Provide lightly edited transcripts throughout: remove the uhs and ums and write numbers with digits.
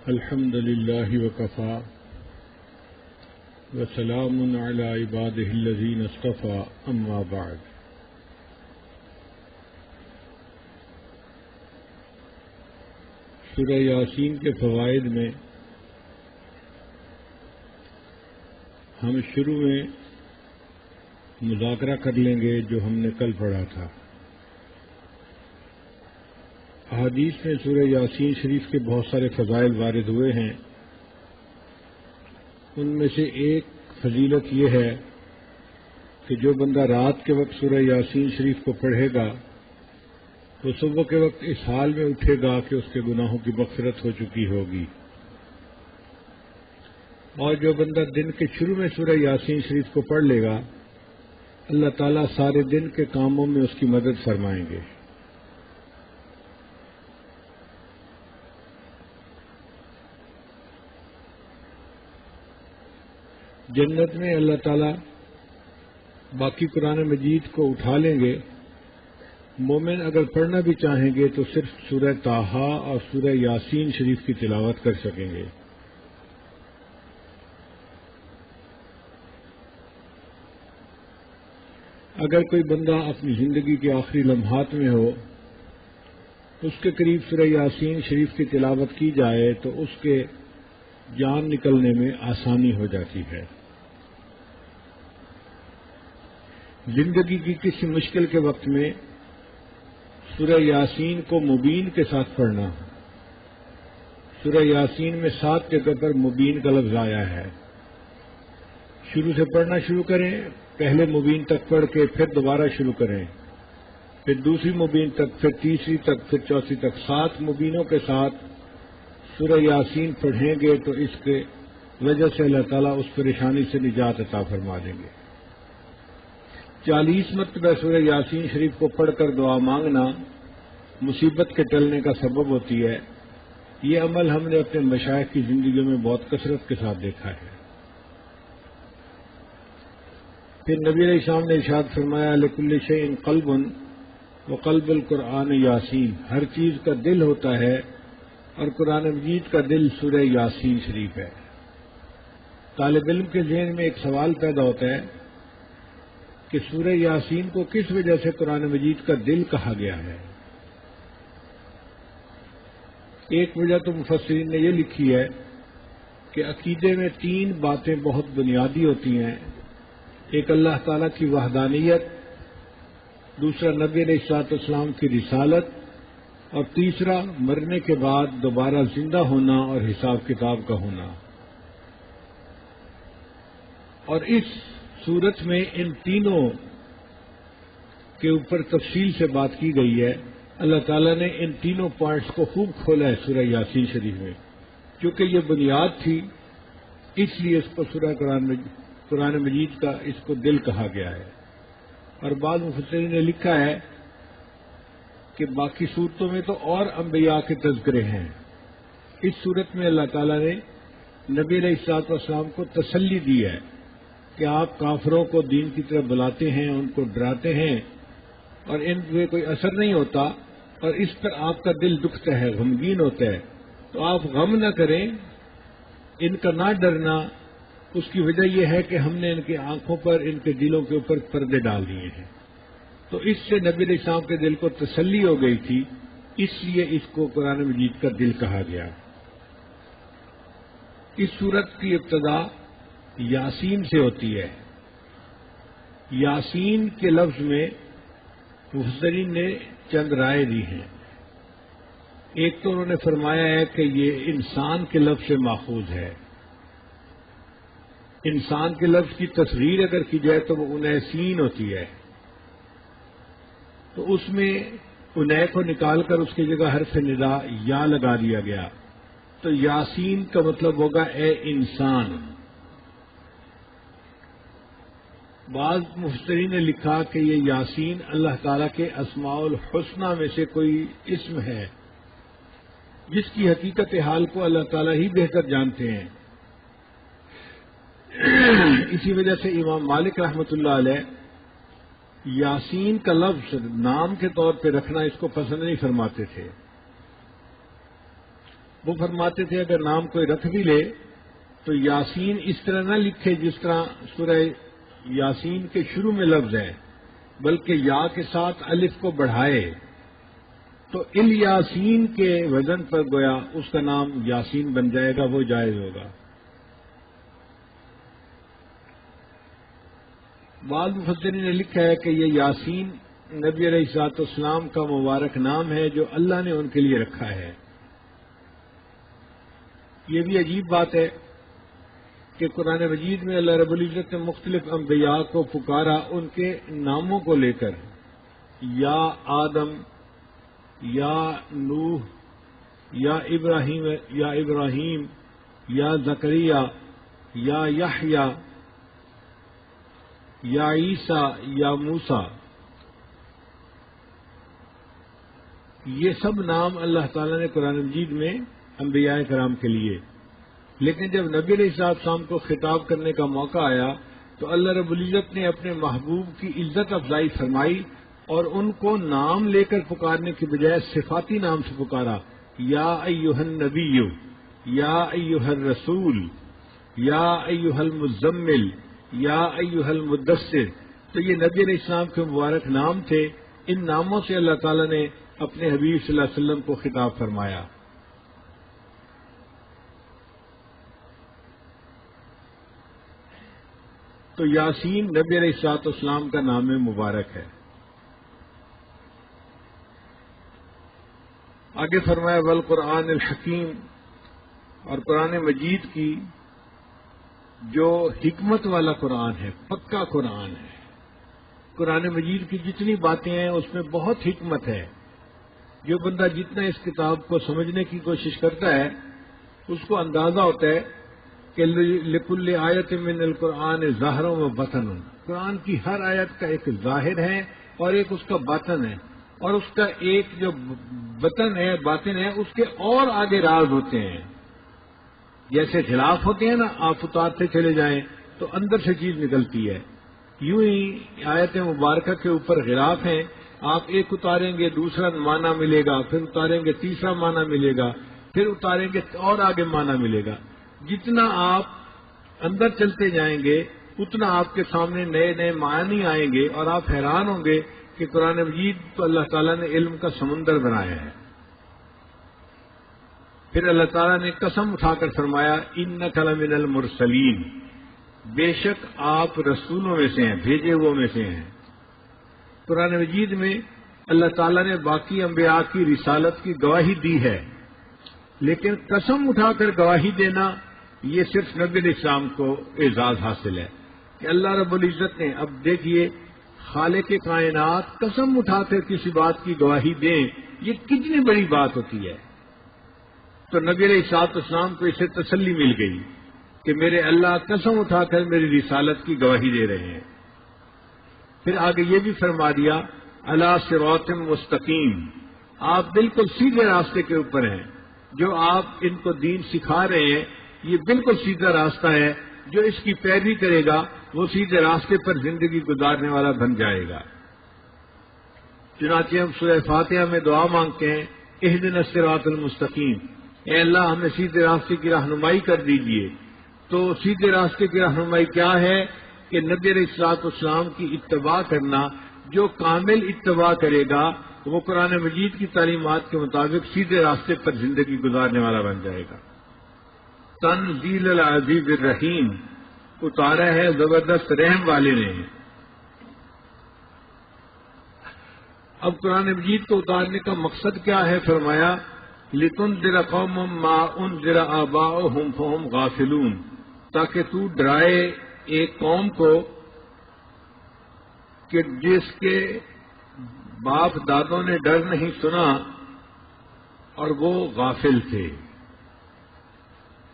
الحمد لله وكفى وسلام على عباده الذين اصطفى أما بعد سورہ یاسین کے فوائد میں ہم شروع میں مذاکرہ کر لیں گے جو ہم نے کل پڑھا تھا۔ احادیث میں سورہ یاسین شریف کے بہت سارے فضائل وارد ہوئے ہیں۔ ان میں سے ایک فضیلت یہ ہے کہ جو بندہ رات کے وقت سورہ یاسین شریف کو پڑھے گا وہ صبح کے وقت اس حال میں اٹھے گا کہ اس کے گناہوں کی مغفرت ہو چکی ہوگی، اور جو بندہ دن کے شروع میں سورہ یاسین شریف کو پڑھ لے گا اللہ تعالیٰ سارے دن کے کاموں میں اس کی مدد فرمائیں گے۔ جنت میں اللہ تعالیٰ باقی قرآن مجید کو اٹھا لیں گے۔ مومن اگر پڑھنا بھی چاہیں گے تو صرف سورہ طٰہٰ اور سورہ یاسین شریف کی تلاوت کر سکیں گے۔ اگر کوئی بندہ اپنی زندگی کے آخری لمحات میں ہو اس کے قریب سورہ یاسین شریف کی تلاوت کی جائے تو اس کے جان نکلنے میں آسانی ہو جاتی ہے۔ زندگی کی کسی مشکل کے وقت میں سورہ یاسین کو مبین کے ساتھ پڑھنا۔ سورہ یاسین میں 7 جگہ پر مبین کا لفظ آیا ہے۔ شروع سے پڑھنا شروع کریں، پہلے مبین تک پڑھ کے پھر دوبارہ شروع کریں، پھر دوسری مبین تک، پھر تیسری تک، پھر چوتھی تک۔ 7 مبینوں کے ساتھ سورہ یاسین پڑھیں گے تو اس کے وجہ سے اللہ تعالیٰ اس پریشانی سے نجات عطا فرما دیں گے۔ 40 مرتبہ سورہ یاسین شریف کو پڑھ کر دعا مانگنا مصیبت کے ٹلنے کا سبب ہوتی ہے۔ یہ عمل ہم نے اپنے مشائخ کی زندگیوں میں بہت کثرت کے ساتھ دیکھا ہے۔ پھر نبی علیہ السلام نے ارشاد فرمایا لکل شیء قلب وقلب القرآن یاسین، ہر چیز کا دل ہوتا ہے اور قرآن مجید کا دل سورہ یاسین شریف ہے۔ طالب علم کے ذہن میں ایک سوال پیدا ہوتا ہے کہ سورہ یاسین کو کس وجہ سے قرآن مجید کا دل کہا گیا ہے؟ ایک وجہ تو مفسرین نے یہ لکھی ہے کہ عقیدے میں 3 باتیں بہت بنیادی ہوتی ہیں۔ ایک اللہ تعالیٰ کی وحدانیت، دوسرا نبی علیہ الصلوۃ والسلام کی رسالت، اور تیسرا مرنے کے بعد دوبارہ زندہ ہونا اور حساب کتاب کا ہونا۔ اور اس صورت میں ان تینوں کے اوپر تفصیل سے بات کی گئی ہے۔ اللہ تعالیٰ نے ان تینوں پوائنٹس کو خوب کھولا ہے سورہ یاسین شریف میں، کیونکہ یہ بنیاد تھی اس لیے اس کو سورہ قرآن مجید کا اس کو دل کہا گیا ہے۔ اور بعض مفسرین نے لکھا ہے کہ باقی صورتوں میں تو اور انبیاء کے تذکرے ہیں، اس صورت میں اللہ تعالیٰ نے نبی علیہ الصلوۃ والسلام کو تسلی دی ہے کہ آپ کافروں کو دین کی طرف بلاتے ہیں، ان کو ڈراتے ہیں اور ان پہ کوئی اثر نہیں ہوتا اور اس پر آپ کا دل دکھتا ہے، غمگین ہوتا ہے، تو آپ غم نہ کریں، ان کا نہ ڈرنا۔ اس کی وجہ یہ ہے کہ ہم نے ان کی آنکھوں پر، ان کے دلوں کے اوپر پردے ڈال دیے ہیں۔ تو اس سے نبی علیہ السلام کے دل کو تسلی ہو گئی تھی، اس لیے اس کو قرآن مجید کا دل کہا گیا۔ اس سورت کی ابتدا یاسین سے ہوتی ہے۔ یاسین کے لفظ میں مفسرین نے چند رائے دی ہیں۔ ایک تو انہوں نے فرمایا ہے کہ یہ انسان کے لفظ سے ماخوذ ہے۔ انسان کے لفظ کی تصغیر اگر کی جائے تو وہ انیسین ہوتی ہے، تو اس میں انے کو نکال کر اس کی جگہ حرف ندا یا لگا دیا گیا، تو یاسین کا مطلب ہوگا اے انسان۔ بعض مفسرین نے لکھا کہ یہ یاسین اللہ تعالیٰ کے اسماء الحسنہ میں سے کوئی اسم ہے جس کی حقیقت حال کو اللہ تعالیٰ ہی بہتر جانتے ہیں۔ اسی وجہ سے امام مالک رحمۃ اللہ علیہ یاسین کا لفظ نام کے طور پہ رکھنا اس کو پسند نہیں فرماتے تھے۔ وہ فرماتے تھے اگر نام کوئی رکھ بھی لے تو یاسین اس طرح نہ لکھے جس طرح سورہ یاسین کے شروع میں لفظ ہے، بلکہ یا کے ساتھ الف کو بڑھائے تو الیاسین کے وزن پر گویا اس کا نام یاسین بن جائے گا، وہ جائز ہوگا۔ بعض مفسرین نے لکھا ہے کہ یہ یاسین نبی علیہ الصلوۃ والسلام کا مبارک نام ہے جو اللہ نے ان کے لیے رکھا ہے۔ یہ بھی عجیب بات ہے کہ قرآن مجید میں اللہ رب العزت نے مختلف انبیاء کو پکارا ان کے ناموں کو لے کر، یا آدم، یا نوح، یا ابراہیم، یا زکریا، یا یحییٰ، یا عیسیٰ، یا موسیٰ۔ یہ سب نام اللہ تعالیٰ نے قرآن مجید میں انبیاء کرام کے لیے، لیکن جب نبی علیہ السلام کو خطاب کرنے کا موقع آیا تو اللہ رب العزت نے اپنے محبوب کی عزت افزائی فرمائی اور ان کو نام لے کر پکارنے کی بجائے صفاتی نام سے پکارا، یا ایھا النبی، یا ایھا الرسول، یا ایھا المزمل، یا ایھا المدثر۔ تو یہ نبی علیہ السلام کے مبارک نام تھے، ان ناموں سے اللہ تعالیٰ نے اپنے حبیب صلی اللہ علیہ وسلم کو خطاب فرمایا۔ تو یاسین نبی علیہ الصلوۃ والسلام کا نام مبارک ہے۔ آگے فرمایا والقرآن الحکیم، اور قرآن مجید کی جو حکمت والا قرآن ہے، پکا قرآن ہے۔ قرآن مجید کی جتنی باتیں ہیں اس میں بہت حکمت ہے۔ جو بندہ جتنا اس کتاب کو سمجھنے کی کوشش کرتا ہے اس کو اندازہ ہوتا ہے کہ لکل آیت من القرآن ظاہر و باطن، قرآن کی ہر آیت کا ایک ظاہر ہے اور ایک اس کا باطن ہے، اور اس کا ایک جو باطن ہے اس کے اور آگے راز ہوتے ہیں۔ جیسے غلاف ہوتے ہیں نا، آپ اتارتے چلے جائیں تو اندر سے چیز نکلتی ہے، یوں ہی آیت مبارکہ کے اوپر غلاف ہیں، آپ ایک اتاریں گے دوسرا معنی ملے گا، پھر اتاریں گے تیسرا معنی ملے گا، پھر اتاریں گے اور آگے معنی ملے گا۔ جتنا آپ اندر چلتے جائیں گے اتنا آپ کے سامنے نئے نئے معنی آئیں گے اور آپ حیران ہوں گے کہ قرآن مجید تو اللہ تعالیٰ نے علم کا سمندر بنایا ہے۔ پھر اللہ تعالیٰ نے قسم اٹھا کر فرمایا انک لمن المرسلین، بے شک آپ رسولوں میں سے ہیں، بھیجے ہوئے میں سے ہیں۔ قرآن مجید میں اللہ تعالیٰ نے باقی انبیاء کی رسالت کی گواہی دی ہے، لیکن قسم اٹھا کر گواہی دینا یہ صرف نبی علیہ السلام کو اعزاز حاصل ہے کہ اللہ رب العزت نے، اب دیکھیے خالق کائنات قسم اٹھا کر کسی بات کی گواہی دیں، یہ کتنی بڑی بات ہوتی ہے۔ تو نبی علیہ السلام کو اسے تسلی مل گئی کہ میرے اللہ قسم اٹھا کر میری رسالت کی گواہی دے رہے ہیں۔ پھر آگے یہ بھی فرما دیا علی صراط مستقیم، آپ بالکل سیدھے راستے کے اوپر ہیں، جو آپ ان کو دین سکھا رہے ہیں یہ بالکل سیدھا راستہ ہے، جو اس کی پیروی کرے گا وہ سیدھے راستے پر زندگی گزارنے والا بن جائے گا۔ چنانچہ ہم سورہ فاتحہ میں دعا مانگتے ہیں اہدنا الصراط المستقیم، اے اللہ ہمیں سیدھے راستے کی رہنمائی کر دیجیے۔ تو سیدھے راستے کی رہنمائی کیا ہے کہ نبی علیہ الصلوۃ والسلام کی اتباع کرنا، جو کامل اتباع کرے گا وہ قرآن مجید کی تعلیمات کے مطابق سیدھے راستے پر زندگی گزارنے والا بن جائے گا۔ تنزیل العزیز الرحیم، اتارا ہے زبردست رحم والے نے۔ اب قرآن مجید کو اتارنے کا مقصد کیا ہے؟ فرمایا لتنذر قوما ما انذر آباؤہم فہم غافلون، تاکہ تو ڈرائے ایک قوم کو کہ جس کے باپ دادوں نے ڈر نہیں سنا اور وہ غافل تھے۔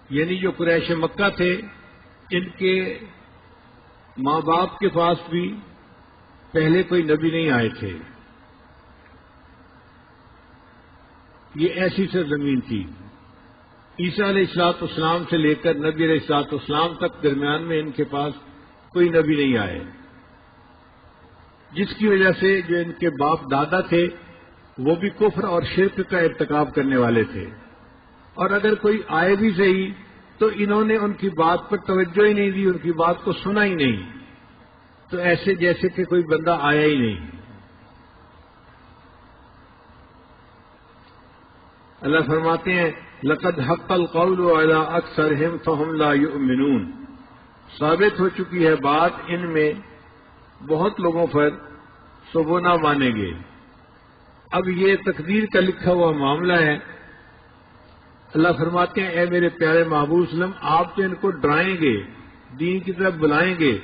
یعنی جو قریش مکہ تھے ان کے ماں باپ کے پاس بھی پہلے کوئی نبی نہیں آئے تھے، یہ ایسی سرزمین تھی۔ عیسیٰ علیہ الصلوۃ والسلام سے لے کر نبی علیہ الصلوۃ والسلام تک درمیان میں ان کے پاس کوئی نبی نہیں آئے، جس کی وجہ سے جو ان کے باپ دادا تھے وہ بھی کفر اور شرک کا ارتکاب کرنے والے تھے۔ اور اگر کوئی آئے بھی صحیح تو انہوں نے ان کی بات پر توجہ ہی نہیں دی، ان کی بات کو سنا ہی نہیں، تو ایسے جیسے کہ کوئی بندہ آیا ہی نہیں۔ اللہ فرماتے ہیں لقد حق القول علی اکثرہم فہم لا یؤمنون، ثابت ہو چکی ہے بات ان میں بہت لوگوں پر، سو وہ نہ مانیں گے۔ اب یہ تقدیر کا لکھا ہوا معاملہ ہے۔ اللہ فرماتے ہیں اے میرے پیارے محبوب صلی اللہ علیہ وسلم، آپ تو ان کو ڈرائیں گے، دین کی طرف بلائیں گے،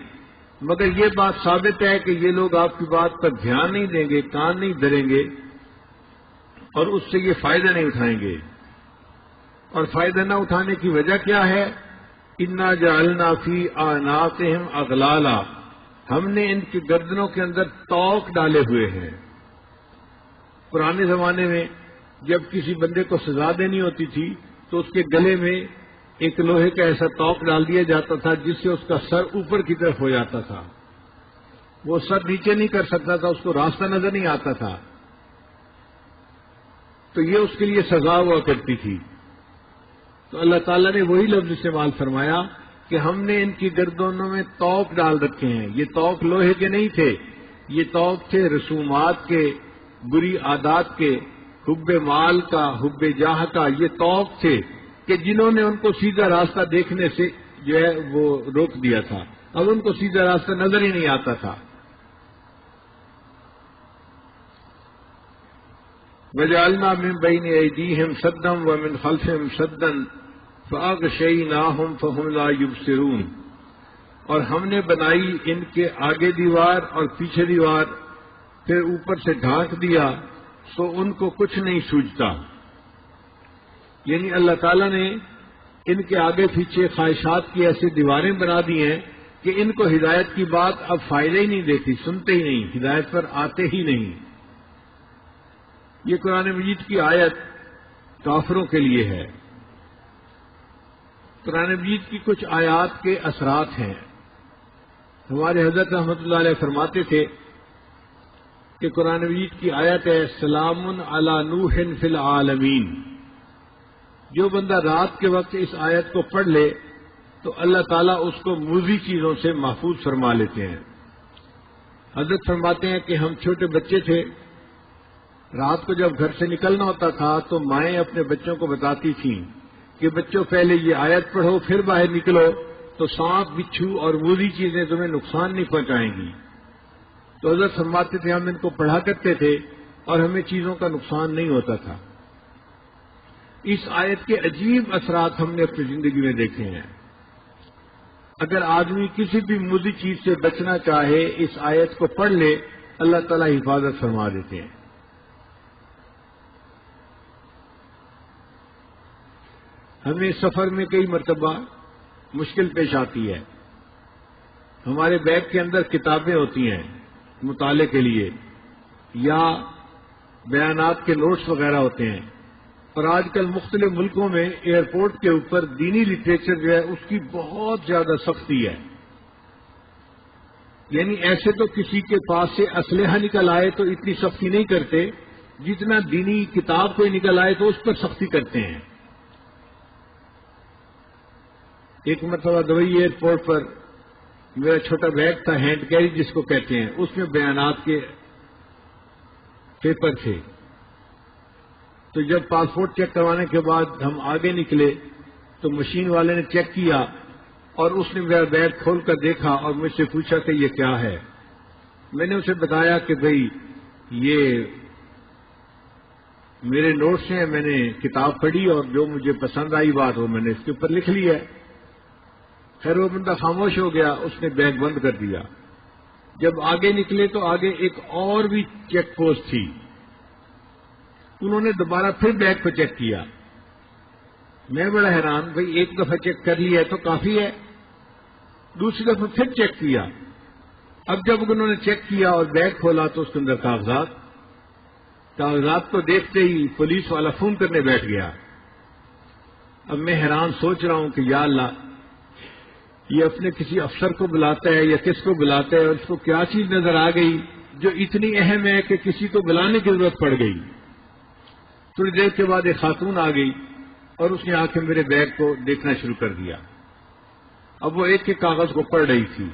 مگر یہ بات ثابت ہے کہ یہ لوگ آپ کی بات پر دھیان نہیں دیں گے، کان نہیں دھریں گے، اور اس سے یہ فائدہ نہیں اٹھائیں گے۔ اور فائدہ نہ اٹھانے کی وجہ کیا ہے؟ انا جعلنا فی اعناقہم اغلالا، ہم نے ان کی گردنوں کے اندر توق ڈالے ہوئے ہیں۔ پرانے زمانے میں جب کسی بندے کو سزا دینی ہوتی تھی تو اس کے گلے میں ایک لوہے کا ایسا توق ڈال دیا جاتا تھا جس سے اس کا سر اوپر کی طرف ہو جاتا تھا، وہ سر نیچے نہیں کر سکتا تھا، اس کو راستہ نظر نہیں آتا تھا، تو یہ اس کے لیے سزا ہوا کرتی تھی۔ تو اللہ تعالیٰ نے وہی لفظ استعمال فرمایا کہ ہم نے ان کی گردنوں میں توق ڈال رکھے ہیں۔ یہ توق لوہے کے نہیں تھے، یہ توق تھے رسومات کے، بری عادات کے، حب مال کا، حب جاہ کا، یہ توق تھے کہ جنہوں نے ان کو سیدھا راستہ دیکھنے سے جو ہے وہ روک دیا تھا، اب ان کو سیدھا راستہ نظر ہی نہیں آتا تھا۔ وَجَعَلْنَا مِن بَيْنِ أَيْدِيهِمْ سَدًّا وَمِنْ خَلْفِهِمْ سَدًّا فَأَغْشَيْنَاهُمْ فَهُمْ لَا يُبْصِرُونَ، اور ہم نے بنائی ان کے آگے دیوار اور پیچھے دیوار، پھر اوپر سے ڈھانک دیا سو ان کو کچھ نہیں سوجتا۔ یعنی اللہ تعالیٰ نے ان کے آگے پیچھے خواہشات کی ایسی دیواریں بنا دی ہیں کہ ان کو ہدایت کی بات اب فائدہ ہی نہیں دیتی، سنتے ہی نہیں، ہدایت پر آتے ہی نہیں۔ یہ قرآن مجید کی آیت کافروں کے لیے ہے۔ قرآن مجید کی کچھ آیات کے اثرات ہیں۔ ہمارے حضرت رحمۃ اللہ علیہ فرماتے تھے کہ قرآن مجید کی آیت ہے سلام علی نوح فی العالمین، جو بندہ رات کے وقت اس آیت کو پڑھ لے تو اللہ تعالیٰ اس کو موذی چیزوں سے محفوظ فرما لیتے ہیں۔ حضرت فرماتے ہیں کہ ہم چھوٹے بچے تھے، رات کو جب گھر سے نکلنا ہوتا تھا تو مائیں اپنے بچوں کو بتاتی تھیں کہ بچوں پہلے یہ آیت پڑھو پھر باہر نکلو تو سانپ بچھو اور موذی چیزیں تمہیں نقصان نہیں پہنچائیں گی۔ تو حضرت فرماتے تھے ہم ان کو پڑھا کرتے تھے اور ہمیں چیزوں کا نقصان نہیں ہوتا تھا۔ اس آیت کے عجیب اثرات ہم نے اپنی زندگی میں دیکھے ہیں۔ اگر آدمی کسی بھی موذی چیز سے بچنا چاہے اس آیت کو پڑھ لے، اللہ تعالیٰ حفاظت فرما دیتے ہیں۔ ہمیں سفر میں کئی مرتبہ مشکل پیش آتی ہے۔ ہمارے بیگ کے اندر کتابیں ہوتی ہیں مطالعے کے لیے یا بیانات کے نوٹس وغیرہ ہوتے ہیں، اور آج کل مختلف ملکوں میں ایئرپورٹ کے اوپر دینی لٹریچر جو ہے اس کی بہت زیادہ سختی ہے۔ یعنی ایسے تو کسی کے پاس سے اسلحہ نکل آئے تو اتنی سختی نہیں کرتے، جتنا دینی کتاب کوئی نکل آئے تو اس پر سختی کرتے ہیں۔ ایک مرتبہ دبئی ایئرپورٹ پر میرا چھوٹا بیگ تھا، ہینڈ کیری جس کو کہتے ہیں، اس میں بیانات کے پیپر تھے۔ تو جب پاسپورٹ چیک کروانے کے بعد ہم آگے نکلے تو مشین والے نے چیک کیا اور اس نے میرا بیگ کھول کر دیکھا اور مجھ سے پوچھا کہ یہ کیا ہے۔ میں نے اسے بتایا کہ بھئی یہ میرے نوٹس ہیں، میں نے کتاب پڑھی اور جو مجھے پسند آئی بات وہ میں نے اس کے اوپر لکھ لی ہے۔ خیر وہ بندہ خاموش ہو گیا، اس نے بیگ بند کر دیا۔ جب آگے نکلے تو آگے ایک اور بھی چیک پوسٹ تھی، انہوں نے دوبارہ پھر بیگ کو چیک کیا۔ میں بڑا حیران، بھئی ایک دفعہ چیک کر لیا ہے تو کافی ہے، دوسری دفعہ پھر چیک کیا۔ اب جب انہوں نے چیک کیا اور بیگ کھولا تو اس کے اندر کاغذات کو دیکھتے ہی پولیس والا فون کرنے بیٹھ گیا۔ اب میں حیران سوچ رہا ہوں کہ یا اللہ، یہ اپنے کسی افسر کو بلاتا ہے یا کس کو بلاتا ہے اور اس کو کیا چیز نظر آ گئی جو اتنی اہم ہے کہ کسی کو بلانے کی ضرورت پڑ گئی۔ تھوڑی دیر کے بعد ایک خاتون آ گئی، اور اس نے آ کے میرے بیگ کو دیکھنا شروع کر دیا. اب وہ ایک کے کاغذ کو پڑھ رہی تھی.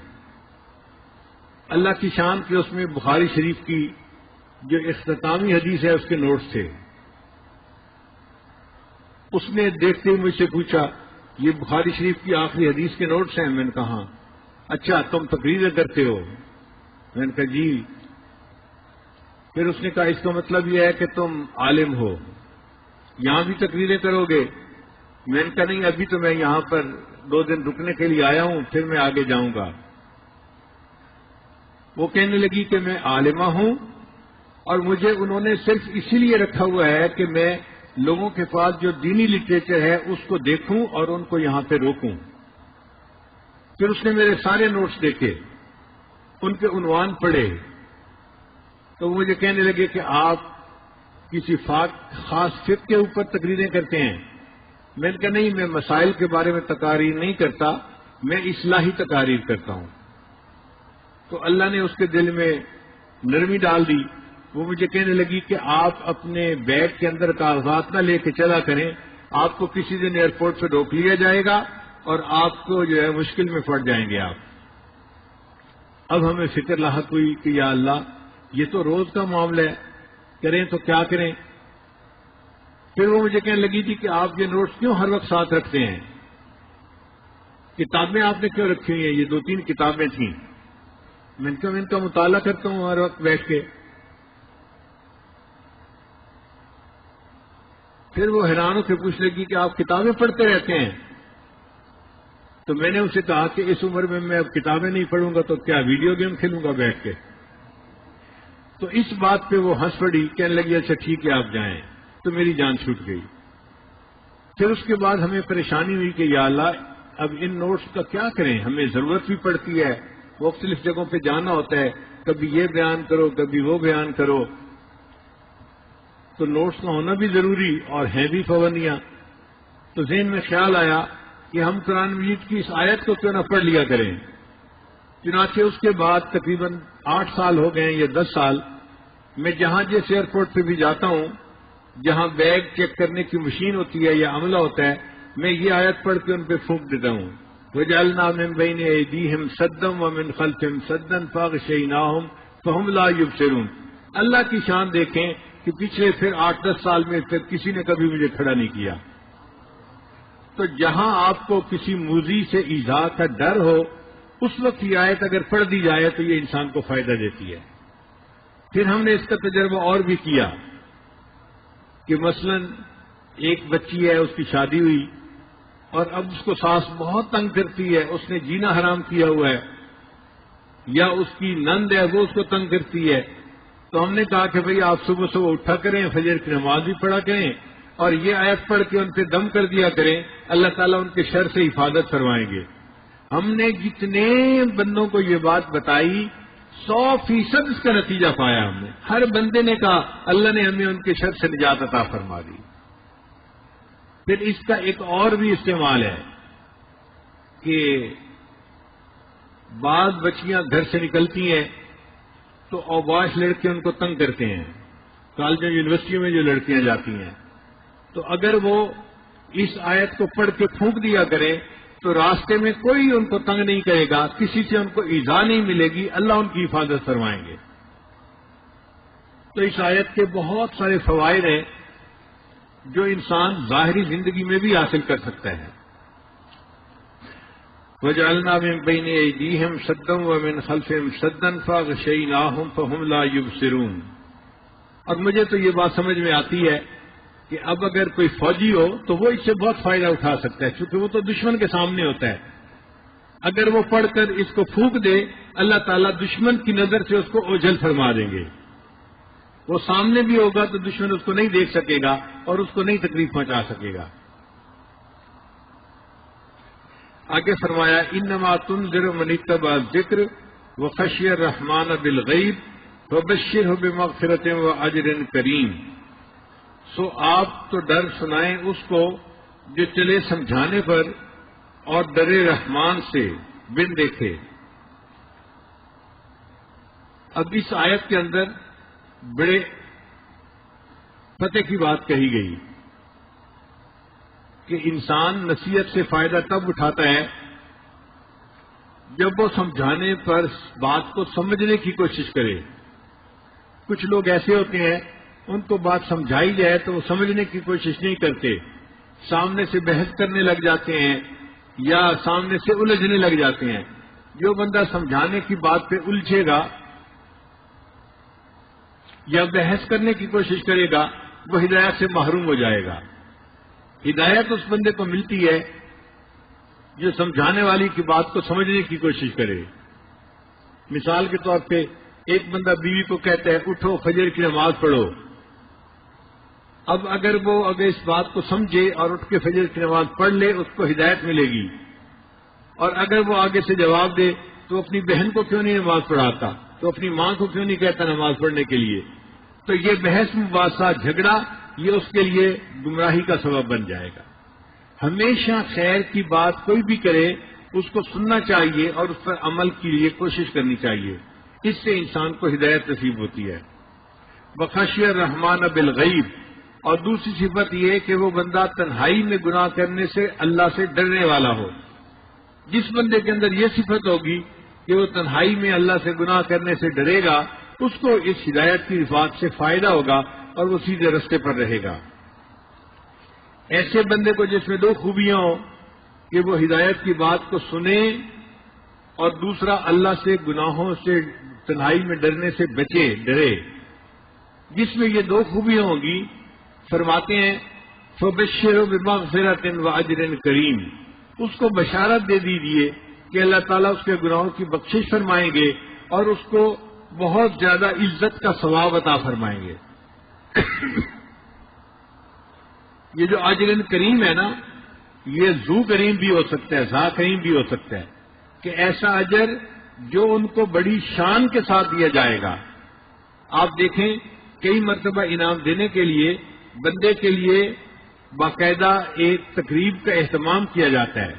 اللہ کی شان کہ اس میں بخاری شریف کی جو اختتامی حدیث ہے اس کے نوٹس تھے. اس نے دیکھتے ہی مجھ سے پوچھا یہ بخاری شریف کی آخری حدیث کے نوٹس ہیں؟ میں نے کہا ہاں. اچھا تم تقریریں کرتے ہو؟ میں نے کہا جی. پھر اس نے کہا اس کا مطلب یہ ہے کہ تم عالم ہو، یہاں بھی تقریریں کرو گے؟ میں نے کہا نہیں، ابھی تو میں یہاں پر 2 دن رکنے کے لیے آیا ہوں، پھر میں آگے جاؤں گا. وہ کہنے لگی کہ میں عالمہ ہوں اور مجھے انہوں نے صرف اسی لیے رکھا ہوا ہے کہ میں لوگوں کے پاس جو دینی لٹریچر ہے اس کو دیکھوں اور ان کو یہاں پہ روکوں. پھر اس نے میرے سارے نوٹس دیکھے، ان کے عنوان پڑھے، تو وہ مجھے کہنے لگے کہ آپ کسی خاص فقہ کے اوپر تقریریں کرتے ہیں؟ میں نے کہا نہیں، میں مسائل کے بارے میں تقاریر نہیں کرتا، میں اصلاحی تقاریر کرتا ہوں. تو اللہ نے اس کے دل میں نرمی ڈال دی. وہ مجھے کہنے لگی کہ آپ اپنے بیگ کے اندر کاغذات نہ لے کے چلا کریں، آپ کو کسی دن ایئرپورٹ پہ روک لیا جائے گا اور آپ کو جو ہے مشکل میں پڑ جائیں گے آپ. اب ہمیں فکر لاحق ہوئی کہ یا اللہ یہ تو روز کا معاملہ ہے، کریں تو کیا کریں. پھر وہ مجھے کہنے لگی تھی کہ آپ یہ نوٹس کیوں ہر وقت ساتھ رکھتے ہیں؟ کتابیں آپ نے کیوں رکھی ہوئی ہیں؟ یہ 2-3 کتابیں تھیں. میں نے کہا میں ان کا مطالعہ کرتا ہوں ہر وقت بیٹھ کے. پھر وہ حیران ہو کے پوچھ لگی کہ آپ کتابیں پڑھتے رہتے ہیں؟ تو میں نے اسے کہا کہ اس عمر میں اب کتابیں نہیں پڑھوں گا تو کیا ویڈیو گیم کھیلوں گا بیٹھ کے؟ تو اس بات پہ وہ ہنس پڑی، کہنے لگی اچھا ٹھیک ہے آپ جائیں. تو میری جان چھوٹ گئی. پھر اس کے بعد ہمیں پریشانی ہوئی کہ یا اللہ اب ان نوٹس کا کیا کریں، ہمیں ضرورت بھی پڑتی ہے، مختلف جگہوں پہ جانا ہوتا ہے، کبھی یہ بیان کرو کبھی وہ بیان کرو، تو نوٹس کا ہونا بھی ضروری اور ہیں بھی پابندیاں. تو ذہن میں خیال آیا کہ ہم قرآن مجید کی اس آیت کو کیوں نہ پڑھ لیا کریں. چنانچہ اس کے بعد تقریباً 8 سال ہو گئے یا 10 سال، میں جہاں جس ایئرپورٹ پہ بھی جاتا ہوں، جہاں بیگ چیک کرنے کی مشین ہوتی ہے یا عملہ ہوتا ہے، میں یہ آیت پڑھ کے ان پہ پھونک دیتا ہوں، وَجَعَلْنَا مِن بَيْنِ أَيْدِيهِمْ سَدًّا وَمِنْ خَلْفِهِمْ سَدًّا فَأَغْشَيْنَاهُمْ فَهُمْ لَا يُبْصِرُونَ. اللہ کی شان دیکھیں کہ پچھلے پھر 8-10 سال میں پھر کسی نے کبھی مجھے کھڑا نہیں کیا. تو جہاں آپ کو کسی موذی سے ایذا کا ڈر ہو، اس وقت یہ آیت اگر پڑھ دی جائے تو یہ انسان کو فائدہ دیتی ہے. پھر ہم نے اس کا تجربہ اور بھی کیا کہ مثلا ایک بچی ہے، اس کی شادی ہوئی اور اب اس کو ساس بہت تنگ کرتی ہے، اس نے جینا حرام کیا ہوا ہے، یا اس کی نند ہے وہ اس کو تنگ کرتی ہے. تو ہم نے کہا کہ بھئی آپ صبح صبح اٹھا کریں، فجر کی نماز بھی پڑھا کریں اور یہ آیت پڑھ کے ان پہ دم کر دیا کریں، اللہ تعالیٰ ان کے شر سے حفاظت فرمائیں گے. ہم نے جتنے بندوں کو یہ بات بتائی 100% اس کا نتیجہ پایا. ہم نے ہر بندے نے کہا اللہ نے ہمیں ان کے شر سے نجات عطا فرما دی. پھر اس کا ایک اور بھی استعمال ہے کہ بعض بچیاں گھر سے نکلتی ہیں تو اوباش لڑکے ان کو تنگ کرتے ہیں. کالجوں یونیورسٹیوں میں جو لڑکیاں جاتی ہیں، تو اگر وہ اس آیت کو پڑھ کے پھونک دیا کریں تو راستے میں کوئی ان کو تنگ نہیں کرے گا، کسی سے ان کو ایذا نہیں ملے گی، اللہ ان کی حفاظت فرمائیں گے. تو اس آیت کے بہت سارے فوائد ہیں جو انسان ظاہری زندگی میں بھی حاصل کر سکتا ہے. وَجَعَلْنَا مِن بَيْنِ أَيْدِيهِمْ سَدًّا وَمِنْ خَلْفِهِمْ سَدًّا فَأَغْشَيْنَاهُمْ فَهُمْ لَا يُبْصِرُونَ. اور مجھے تو یہ بات سمجھ میں آتی ہے کہ اب اگر کوئی فوجی ہو تو وہ اس سے بہت فائدہ اٹھا سکتا ہے، کیونکہ وہ تو دشمن کے سامنے ہوتا ہے. اگر وہ پڑھ کر اس کو پھونک دے، اللہ تعالیٰ دشمن کی نظر سے اس کو اوجھل فرما دیں گے. وہ سامنے بھی ہوگا تو دشمن اس کو نہیں دیکھ سکے گا اور اس کو نہیں تکلیف پہنچا سکے گا. آگے فرمایا انما تنذر من اتبع الذکر وخشی الرحمن بالغیب فبشرہ بمغفرۃ واجر کریم. سو آپ تو ڈر سنائیں اس کو جو چلے سمجھانے پر اور ڈرے رحمان سے بن دیکھے. اب اس آیت کے اندر بڑے فتح کی بات کہی گئی. کہ انسان نصیحت سے فائدہ تب اٹھاتا ہے جب وہ سمجھانے پر بات کو سمجھنے کی کوشش کرے. کچھ لوگ ایسے ہوتے ہیں ان کو بات سمجھائی جائے تو وہ سمجھنے کی کوشش نہیں کرتے، سامنے سے بحث کرنے لگ جاتے ہیں یا سامنے سے الجھنے لگ جاتے ہیں. جو بندہ سمجھانے کی بات پہ الجھے گا یا بحث کرنے کی کوشش کرے گا وہ ہدایت سے محروم ہو جائے گا. ہدایت اس بندے کو ملتی ہے جو سمجھانے والی کی بات کو سمجھنے کی کوشش کرے. مثال کے طور پہ ایک بندہ بیوی کو کہتا ہے اٹھو فجر کی نماز پڑھو. اب اگر اس بات کو سمجھے اور اٹھ کے فجر کی نماز پڑھ لے اس کو ہدایت ملے گی، اور اگر وہ آگے سے جواب دے تو اپنی بہن کو کیوں نہیں نماز پڑھاتا، تو اپنی ماں کو کیوں نہیں کہتا نماز پڑھنے کے لیے، تو یہ بحث مباحثہ جھگڑا یہ اس کے لیے گمراہی کا سبب بن جائے گا. ہمیشہ خیر کی بات کوئی بھی کرے اس کو سننا چاہیے اور اس پر عمل کے لیے کوشش کرنی چاہیے. اس سے انسان کو ہدایت نصیب ہوتی ہے. بخشی الرحمن بالغیب، اور دوسری صفت یہ کہ وہ بندہ تنہائی میں گناہ کرنے سے اللہ سے ڈرنے والا ہو. جس بندے کے اندر یہ صفت ہوگی کہ وہ تنہائی میں اللہ سے گناہ کرنے سے ڈرے گا اس کو اس ہدایت کی رفاقت سے فائدہ ہوگا اور وہ سیدھے رستے پر رہے گا. ایسے بندے کو جس میں دو خوبیاں ہوں کہ وہ ہدایت کی بات کو سنے اور دوسرا اللہ سے گناہوں سے تنہائی میں ڈرنے سے ڈرے، جس میں یہ دو خوبیاں ہوں گی فرماتے ہیں فبشروا بمغفرۃ واجر کریم، اس کو بشارت دے دیجیے کہ اللہ تعالیٰ اس کے گناہوں کی بخشش فرمائیں گے اور اس کو بہت زیادہ عزت کا ثواب عطا فرمائیں گے. یہ جو اجر کریم ہے نا، یہ ذو کریم بھی ہو سکتا ہے، ذا کریم بھی ہو سکتا ہے کہ ایسا اجر جو ان کو بڑی شان کے ساتھ دیا جائے گا. آپ دیکھیں کئی مرتبہ انعام دینے کے لیے بندے کے لیے باقاعدہ ایک تقریب کا اہتمام کیا جاتا ہے.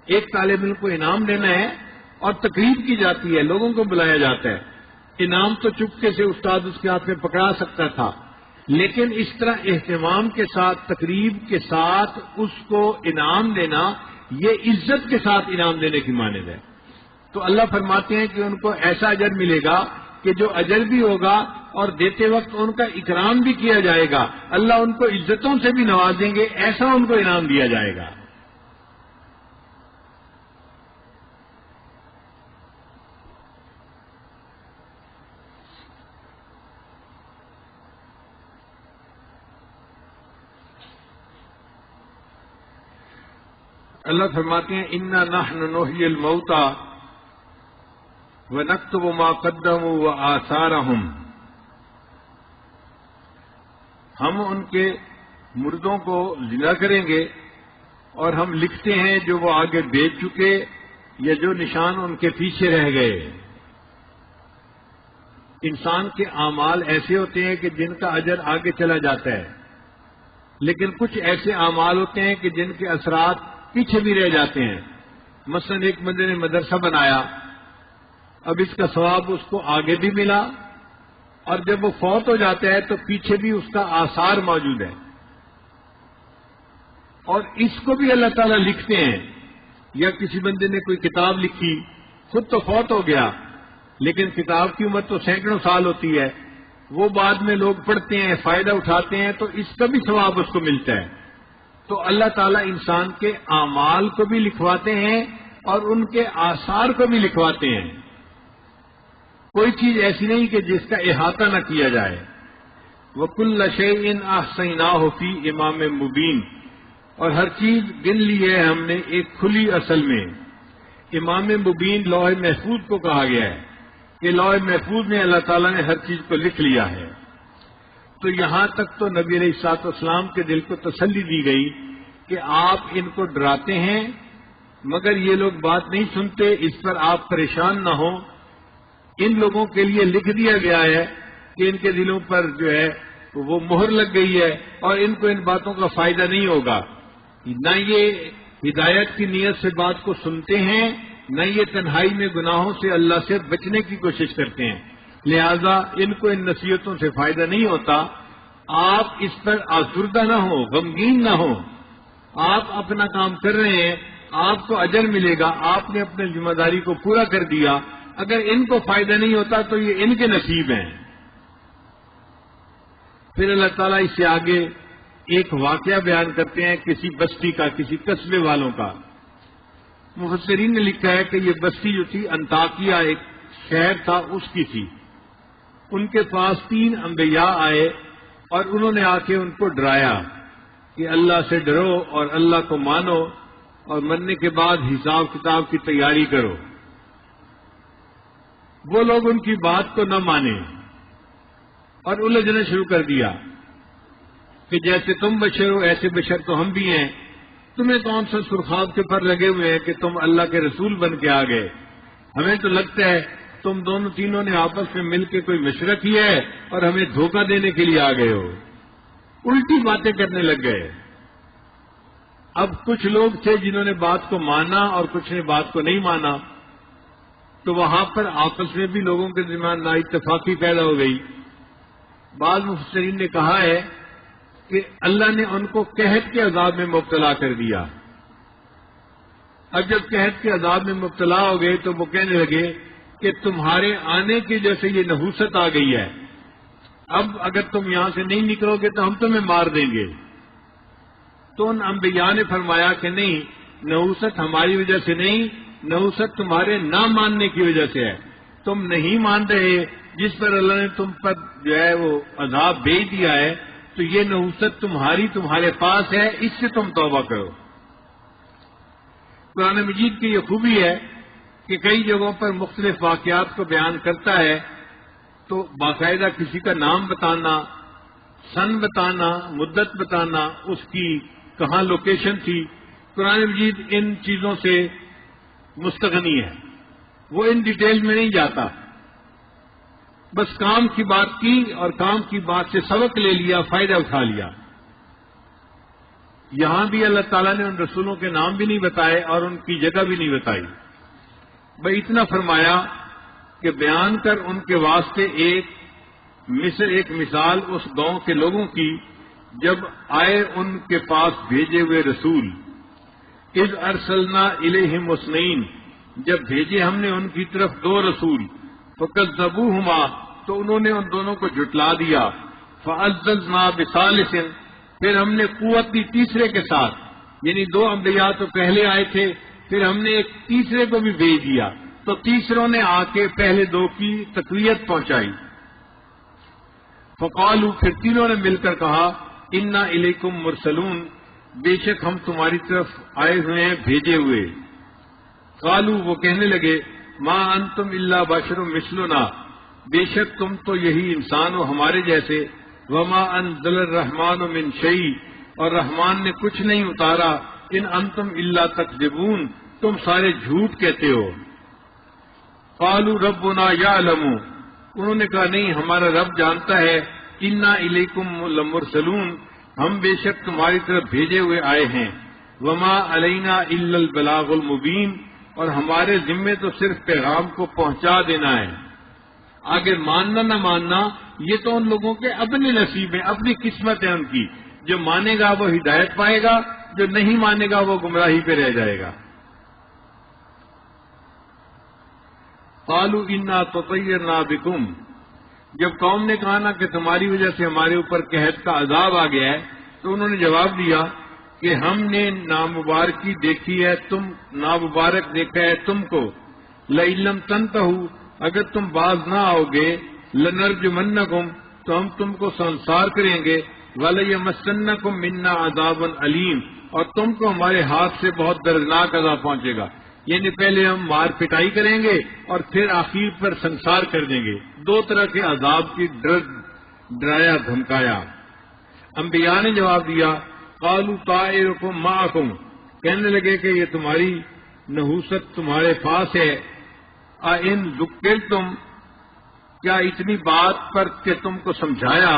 ایک طالب علم کو انعام دینا ہے اور تقریب کی جاتی ہے، لوگوں کو بلایا جاتا ہے. انعام تو چپکے سے استاد اس کے ہاتھ میں پکڑا سکتا تھا، لیکن اس طرح اہتمام کے ساتھ تقریب کے ساتھ اس کو انعام دینا یہ عزت کے ساتھ انعام دینے کی مانند ہے. تو اللہ فرماتے ہیں کہ ان کو ایسا اجر ملے گا کہ جو اجر بھی ہوگا اور دیتے وقت ان کا اکرام بھی کیا جائے گا. اللہ ان کو عزتوں سے بھی نوازیں گے، ایسا ان کو انعام دیا جائے گا. اللہ فرماتے ہیں انا نحن نحیی الموتى ونکتب ما قدموا وآثارهم، ہم ان کے مردوں کو زندہ کریں گے اور ہم لکھتے ہیں جو وہ آگے بیچ چکے یا جو نشان ان کے پیچھے رہ گئے. انسان کے اعمال ایسے ہوتے ہیں کہ جن کا اجر آگے چلا جاتا ہے، لیکن کچھ ایسے اعمال ہوتے ہیں کہ جن کے اثرات پیچھے بھی رہ جاتے ہیں. مثلا ایک بندے نے مدرسہ بنایا، اب اس کا ثواب اس کو آگے بھی ملا اور جب وہ فوت ہو جاتا ہے تو پیچھے بھی اس کا آثار موجود ہے، اور اس کو بھی اللہ تعالیٰ لکھتے ہیں. یا کسی بندے نے کوئی کتاب لکھی، خود تو فوت ہو گیا لیکن کتاب کی عمر تو سینکڑوں سال ہوتی ہے، وہ بعد میں لوگ پڑھتے ہیں، فائدہ اٹھاتے ہیں، تو اس کا بھی ثواب اس کو ملتا ہے. تو اللہ تعالیٰ انسان کے اعمال کو بھی لکھواتے ہیں اور ان کے آثار کو بھی لکھواتے ہیں. کوئی چیز ایسی نہیں کہ جس کا احاطہ نہ کیا جائے. وَكُلَّ شَيْءٍ أَحْصَيْنَاهُ فِي إِمَامٍ مُبِينٍ، اور ہر چیز گن لی ہے ہم نے ایک کھلی اصل میں. امام مبین لوح محفوظ کو کہا گیا ہے کہ لوح محفوظ میں اللہ تعالیٰ نے ہر چیز کو لکھ لیا ہے. تو یہاں تک تو نبی علیہ الصلوۃ والسلام کے دل کو تسلی دی گئی کہ آپ ان کو ڈراتے ہیں مگر یہ لوگ بات نہیں سنتے، اس پر آپ پریشان نہ ہوں. ان لوگوں کے لیے لکھ دیا گیا ہے کہ ان کے دلوں پر جو ہے وہ مہر لگ گئی ہے اور ان کو ان باتوں کا فائدہ نہیں ہوگا. نہ یہ ہدایت کی نیت سے بات کو سنتے ہیں، نہ یہ تنہائی میں گناہوں سے اللہ سے بچنے کی کوشش کرتے ہیں، لہذا ان کو ان نصیحتوں سے فائدہ نہیں ہوتا. آپ اس پر آزردہ نہ ہوں، غمگین نہ ہوں، آپ اپنا کام کر رہے ہیں، آپ کو اجر ملے گا، آپ نے اپنی ذمہ داری کو پورا کر دیا، اگر ان کو فائدہ نہیں ہوتا تو یہ ان کے نصیب ہیں۔ پھر اللہ تعالیٰ اس سے آگے ایک واقعہ بیان کرتے ہیں کسی بستی کا، کسی قصبے والوں کا۔ مفسرین نے لکھا ہے کہ یہ بستی جو تھی انطاکیہ ایک شہر تھا، اس کی تھی۔ ان کے پاس 3 انبیاء آئے اور انہوں نے آ کے ان کو ڈرایا کہ اللہ سے ڈرو اور اللہ کو مانو اور مرنے کے بعد حساب کتاب کی تیاری کرو۔ وہ لوگ ان کی بات کو نہ مانے اور الجھنا شروع کر دیا کہ جیسے تم بشر ہو ایسے بشر تو ہم بھی ہیں، تمہیں کون سا سرخاب کے پر لگے ہوئے ہیں کہ تم اللہ کے رسول بن کے آ گئے؟ ہمیں تو لگتا ہے تم دونوں تینوں نے آپس میں مل کے کوئی مشورہ کیا ہے اور ہمیں دھوکہ دینے کے لیے آ گئے ہو۔ الٹی باتیں کرنے لگ گئے۔ اب کچھ لوگ تھے جنہوں نے بات کو مانا اور کچھ نے بات کو نہیں مانا، تو وہاں پر آپس میں بھی لوگوں کے درمیان نا اتفاقی پیدا ہو گئی۔ بعض مفسرین نے کہا ہے کہ اللہ نے ان کو قحط کے عذاب میں مبتلا کر دیا۔ اب جب قحط کے عذاب میں مبتلا ہو گئے تو وہ کہنے لگے کہ تمہارے آنے کی جیسے یہ نحوست آ گئی ہے، اب اگر تم یہاں سے نہیں نکلو گے تو ہم تمہیں مار دیں گے۔ تو ان انبیاء نے فرمایا کہ نہیں، نحوست ہماری وجہ سے نہیں، نحوست تمہارے نہ ماننے کی وجہ سے ہے۔ تم نہیں مان رہے، جس پر اللہ نے تم پر جو ہے وہ عذاب بھیج دیا ہے، تو یہ نحوست تمہارے پاس ہے، اس سے تم توبہ کرو۔ قرآن مجید کی یہ خوبی ہے کہ کئی جگہوں پر مختلف واقعات کو بیان کرتا ہے تو باقاعدہ کسی کا نام بتانا، سن بتانا، مدت بتانا، اس کی کہاں لوکیشن تھی، قرآن مجید ان چیزوں سے مستغنی ہے، وہ ان ڈیٹیل میں نہیں جاتا، بس کام کی بات کی اور کام کی بات سے سبق لے لیا، فائدہ اٹھا لیا۔ یہاں بھی اللہ تعالیٰ نے ان رسولوں کے نام بھی نہیں بتائے اور ان کی جگہ بھی نہیں بتائی، بھائی اتنا فرمایا کہ بیان کر ان کے واسطے ایک مثال اس گاؤں کے لوگوں کی جب آئے ان کے پاس بھیجے ہوئے رسول، اذ ارسلنا الیہم اثنین، جب بھیجے ہم نے ان کی طرف 2 رسول، فکذبوہما، تو انہوں نے ان دونوں کو جھٹلا دیا، فعززنا بثالث، پھر ہم نے قوت دی تیسرے کے ساتھ، یعنی 2 انبیاء تو پہلے آئے تھے، پھر ہم نے ایک تیسرے کو بھی بھیج دیا، تو تیسروں نے آ کے پہلے 2 کی تقویت پہنچائی۔ فقالوا، پھر تینوں نے مل کر کہا، انا الیکم مرسلون، بے شک ہم تمہاری طرف آئے ہوئے ہیں، بھیجے ہوئے۔ قالوا، وہ کہنے لگے، ما انتم الا بشر مثلنا، بے شک تم تو یہی انسان ہو ہمارے جیسے، وما انزل الرحمن من شیء، اور رحمان نے کچھ نہیں اتارا، ان انتم الا تکذبون، تم سارے جھوٹ کہتے ہو۔ قالوا ربنا یعلم، انہوں نے کہا نہیں، ہمارا رب جانتا ہے، انا الیکم لمرسلون، ہم بے شک تمہاری طرف بھیجے ہوئے آئے ہیں، وما علینا الا البلاغ المبین، اور ہمارے ذمے تو صرف پیغام کو پہنچا دینا ہے، آگے ماننا نہ ماننا یہ تو ان لوگوں کے اپنے نصیب ہیں، اپنی قسمت ہے ان کی، جو مانے گا وہ ہدایت پائے گا، جو نہیں مانے گا وہ گمراہی پہ رہ جائے گا۔ قالوا انا تطیرنا بکم، جب قوم نے کہا نا کہ تمہاری وجہ سے ہمارے اوپر قحط کا عذاب آ گیا ہے، تو انہوں نے جواب دیا کہ ہم نے نامبارکی دیکھی ہے، نامبارک دیکھا ہے تم کو، لئن لم تنتہوا، اگر تم باز نہ آؤ گے، لنرجمنکم، تو ہم تم کو سنسار کریں گے، ولیمسنکم منا عذاب علیم، اور تم کو ہمارے ہاتھ سے بہت دردناک عذاب پہنچے گا، یعنی پہلے ہم مار پٹائی کریں گے اور پھر آخر پر سنسار کر دیں گے۔ 2 طرح کے عذاب کی ڈرایا دھمکایا۔ انبیاء نے جواب دیا، قالوا طائرکم معکم، کہنے لگے کہ یہ تمہاری نحوست تمہارے پاس ہے، ان ذکرتم، کیا اتنی بات پر کہ تم کو سمجھایا،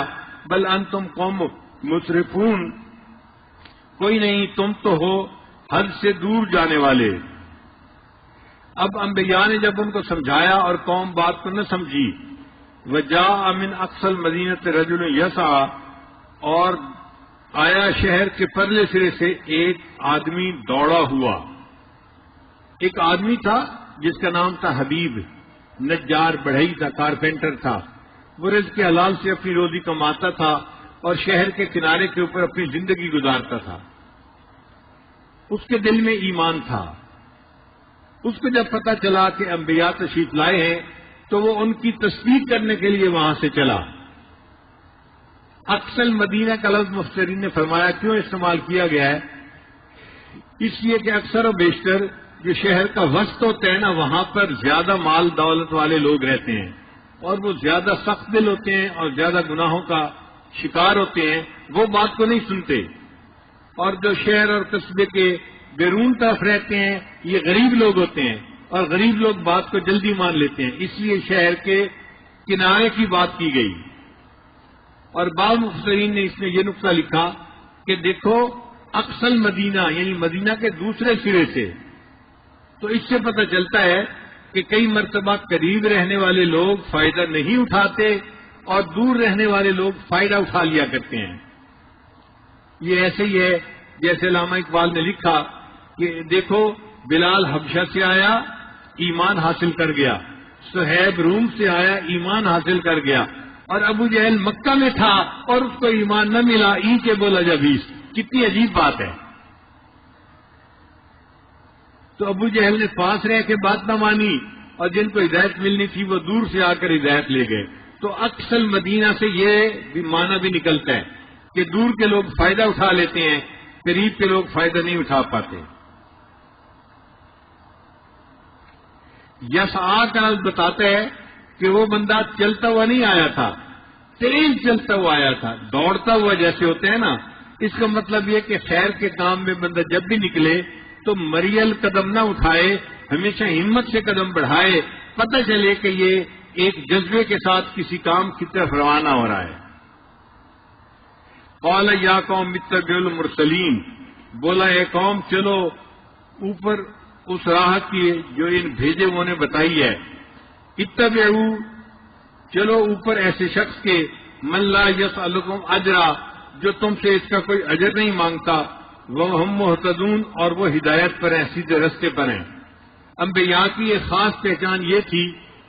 بل انتم قوم مسرفون، کوئی نہیں، تم تو ہو حد سے دور جانے والے۔ اب انبیاء نے جب ان کو سمجھایا اور قوم بات کو نہ سمجھی، وجاء من اقصى المدینۃ رجل یسعى، اور آیا شہر کے پرلے سرے سے ایک آدمی دوڑا ہوا. ایک آدمی تھا جس کا نام تھا حبیب، نجار بڑھئی تھا، کارپینٹر تھا. وہ رزق کے حلال سے اپنی روزی کماتا تھا اور شہر کے کنارے کے اوپر اپنی زندگی گزارتا تھا. اس کے دل میں ایمان تھا. اس کو جب پتہ چلا کہ انبیاء تشریف لائے ہیں تو وہ ان کی تصدیق کرنے کے لیے وہاں سے چلا. اقصی المدینہ کا لفظ مفسرین نے فرمایا کیوں استعمال کیا گیا ہے؟ اس لیے کہ اکثر و بیشتر جو شہر کا وسط ہوتا ہے نا، وہاں پر زیادہ مال دولت والے لوگ رہتے ہیں اور وہ زیادہ سخت دل ہوتے ہیں اور زیادہ گناہوں کا شکار ہوتے ہیں. وہ بات کو نہیں سنتے. اور جو شہر اور قصبے کے بیرون طرف رہتے ہیں یہ غریب لوگ ہوتے ہیں اور غریب لوگ بات کو جلدی مان لیتے ہیں. اس لیے شہر کے کنارے کی بات کی گئی. اور بعض مفسرین نے اس میں یہ نقطہ لکھا کہ دیکھو اقصی المدینہ یعنی مدینہ کے دوسرے سرے سے، تو اس سے پتہ چلتا ہے کہ کئی مرتبہ قریب رہنے والے لوگ فائدہ نہیں اٹھاتے اور دور رہنے والے لوگ فائدہ اٹھا لیا کرتے ہیں. یہ ایسے ہی ہے جیسے علامہ اقبال نے لکھا کہ دیکھو بلال حبشہ سے آیا ایمان حاصل کر گیا، صہیب روم سے آیا ایمان حاصل کر گیا، اور ابو جہل مکہ میں تھا اور اس کو ایمان نہ ملا، ای کے بولا جا 20. کتنی عجیب بات ہے. تو ابو جہل نے پاس رہ کے بات نہ مانی اور جن کو ہدایت ملنی تھی وہ دور سے آ کر ہدایت لے گئے. تو اقصی المدینہ سے یہ بھی معنی بھی نکلتا ہے کہ دور کے لوگ فائدہ اٹھا لیتے ہیں، قریب کے لوگ فائدہ نہیں اٹھا پاتے. یسعا کا لفظ بتاتا ہے کہ وہ بندہ چلتا ہوا نہیں آیا تھا، تیز چلتا ہوا آیا تھا، دوڑتا ہوا جیسے ہوتے ہیں نا. اس کا مطلب یہ کہ خیر کے کام میں بندہ جب بھی نکلے تو مریل قدم نہ اٹھائے، ہمیشہ ہمت سے قدم بڑھائے، پتہ چلے کہ یہ ایک جذبے کے ساتھ کسی کام کی طرف روانہ ہو رہا ہے. قال یا قوم اتبعوا المرسلین، بولا اے قوم چلو اوپر اس راہ کی جو ان بھیجے وہ نے بتائی ہے. اتبعوا، چلو اوپر ایسے شخص کے من لا یسألکم اجرا، جو تم سے اس کا کوئی اجر نہیں مانگتا، وہم مہتدون، اور وہ ہدایت پر ہیں، سیدھے رستے پر ہیں. انبیاء کی ایک خاص پہچان یہ تھی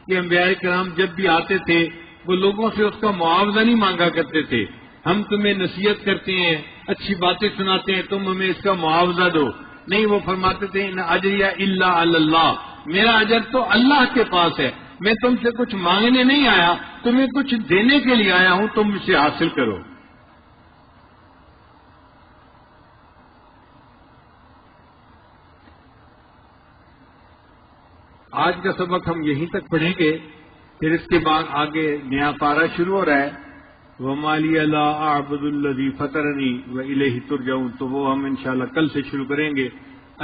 کہ انبیاء کرام جب بھی آتے تھے وہ لوگوں سے اس کا معاوضہ نہیں مانگا کرتے تھے. ہم تمہیں نصیحت کرتے ہیں، اچھی باتیں سناتے ہیں، تم ہمیں اس کا معاوضہ دو. نہیں، وہ فرماتے تھے ان اجریہ الا علی اللہ، میرا اجر تو اللہ کے پاس ہے، میں تم سے کچھ مانگنے نہیں آیا، تمہیں کچھ دینے کے لیے آیا ہوں، تم اسے حاصل کرو. آج کا سبق ہم یہیں تک پڑھیں گے، پھر اس کے بعد آگے نیا پارہ شروع ہو رہا ہے. وَمَا لِيَ لَا أَعْبُدُ الَّذِي فَطَرَنِي وَإِلَيْهِ تُرْجَعُونَ، تو وہ ہم انشاءاللہ کل سے شروع کریں گے.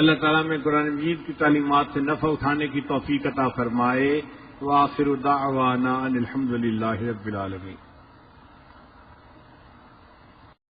اللہ تعالیٰ میں قرآن مجید کی تعلیمات سے نفع اٹھانے کی توفیق عطا فرمائے. وآخر دعوانا ان الحمد للہ رب العالمین.